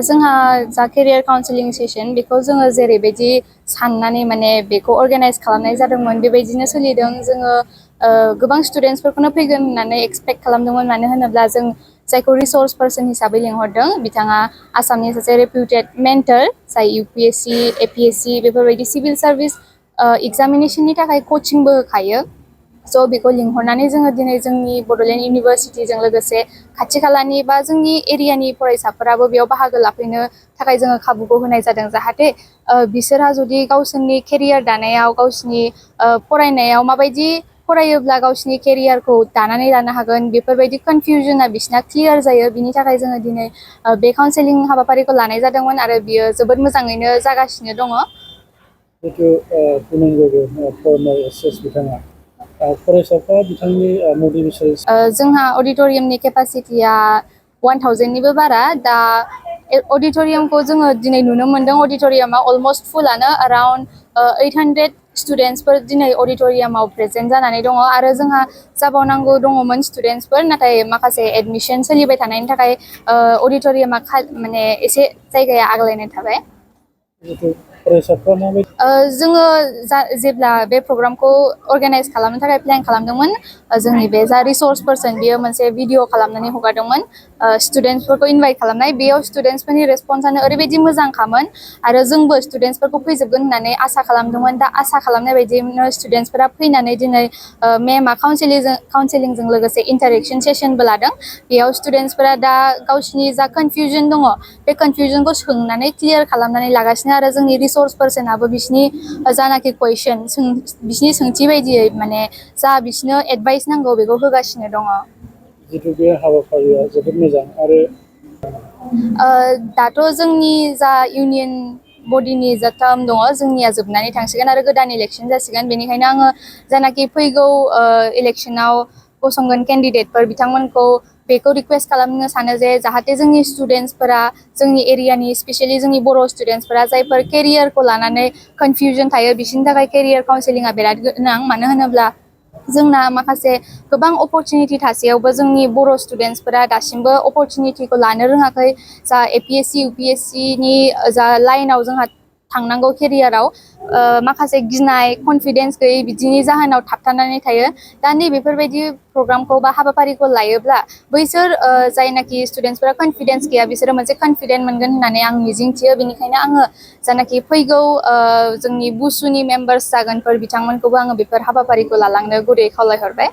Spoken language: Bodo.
जोंहा जा केरियार काउन्सेलिं सेसन बेखौ जोङो जेरैबायदि साननानै माने बेखौ अर्गानाइज खालामनाय जादोंमोन बेबायदिनो सोलिदों जोङो गोबां स्टुडेन्टसफोरखौनो फैगोन होननानै एक्सपेक्ट खालामदोंमोन मानो होनोब्ला जों जायखौ रिसोर्स पार्सन हिसाबै लिंहरदों बिथाङा आसामनि सासे रेपुटेड मेन्टर जाय UPSC APSC बेफोरबायदि सिभिल सार्भिस एग्जामिनेशननि थाखाय कचिंबो होखायो स' बेखौ लिंहरनानै जोङो दिनै जोंनि बड'लेण्ड इउनिभारसिटिजों लोगोसे खाथि खालानि बा जोंनि एरियानि फरायसाफोराबो बेयाव बाहागो लाफैनो थाखाय जोङो खाबुखौ होनाय जादों जाहाथे बिसोरहा जुदि गावसोरनि केरियार दानायाव गावसोरनि फरायनायाव माबायदि फरायोब्ला गावसोरनि केरियारखौ दानानै लानो हागोन बेफोरबायदि कनफ्यूजना बिसिना क्लियार जायो बिनि थाखाय जोङो दिनै बे काउन्सेलिं हाबाफारिखौ लानाय जादोंमोन आरो बियो जोबोद मोजाङैनो जागासिनो दङ। फर्मार ACS बिथाङा फरायसाफ्रा बिथांनि मटिभेसन जोंहा अडिट'रियामनि केपासिटिया 1000निबो बारा दा अडिट'रियामखौ जोङो दिनै नुनो मोन्दों अडिट'रियामा अलमस्ट फुलानो अराउन्ड 800 स्टुडेन्टसफोर दिनै अडिट'रियामाव प्रेजेन्ट जानानै दङ आरो जोंहा जाबावनांगौ दङमोन स्टुडेन्टसफोर नाथाय माखासे एडमिसन सोलिबाय थानायनि थाखाय अडिट'रियामा माने एसे जायगाया आग्लायनाय थाबाय। जोङो जेब्ला बे प्रग्रामखौ अर्गानाइज खालामनो थाखाय प्लेन खालामदोंमोन जोंनि बे जा रिसोर्स पार्सन बेयो मोनसे भिडिअ खालामनानै हगारदोंमोन स्टुडेन्टसफोरखौ इनभाइट खालामनाय बेयाव स्टुडेन्टसफोरनि रेसपन्सआनो ओरैबायदि मोजांखामोन आरो जोंबो स्टुडेन्टसफोरखौ फैजोबगोन होननानै आसा खालामदोंमोन दा आसा खालामनाय बायदिनो स्टुडेन्टसफोरा फैनानै दिनै मेमआ काउन्सेलिंजों लोगोसे इन्टारेक्सन सेसनबो लादों बेयाव स्टुडेन्टसफोरा दा गावसिनि जा कनफ्यूजन दङ बे कनफ्यूजनखौ सोंनानै क्लियार खालामनानै लागासिनो आरो जोंनि रिसोर्स पार्सनाबो बिसिनि जानाखि कुइसन बिसिनि सोंथि बायदियै माने जा बिसिनो एडभाइस नांगौ बेखौ होगासिनो दङ। जिथु बे हाबाफारिया जोबोद मोजां आरो दाथ' जोंनि जा इउनियन बडिनि जा टार्म दङ जोंनिया जोबनानै थांसिगोन आरो गोदान इलेक्सन जासिगोन बेनिखायनो आङो जानाखि फैगौ इलेक्सनाव गसंगोन केन्डिडेटफोर बिथांमोनखौ बेखौ रिक्वेस्ट खालामनो सानो जे जाहाथे जोंनि स्टुडेन्टसफोरा जोंनि एरियानि स्पेसियेलि जोंनि बर' स्टुडेन्टसफोरा जायफोर केरियारखौ लानानै कनफ्यूजन थायो बिसोरनि थाखाय केरियार काउन्सेलिंआ बिराद गोनां मानो होनोब्ला जोंना माखासे गोबां अपरचुनिटि थासेयावबो जोंनि बर' स्टुडेन्टसफोरा दासिमबो अपरचुनिटिखौ लानो रोङाखै जा APSC UPSCनि जा लाइनाव जोंहा थांनांगौ केरियाराव माखासे गिनाय कनफिडेन्स गैयै बिदिनि जाहोनाव थाबथानानै थायो दा नैबेफोरबायदि प्रग्रामखौ बा हाबाफारिखौ लायोब्ला बैसोर जायनाखि स्टुडेन्टसफोरा कनफिडेन्स गैया बिसोरो मोनसे कनफिडेन्ट मोनगोन होननानै आं मिजिंथियो बेनिखायनो आङो जानाखि फैगौ जोंनि बुसुनि मेम्बार्स जागोनफोर बिथांमोनखौबो आङो बेफोर हाबाफारिखौ लालांनो गुरै खावलायहरबाय।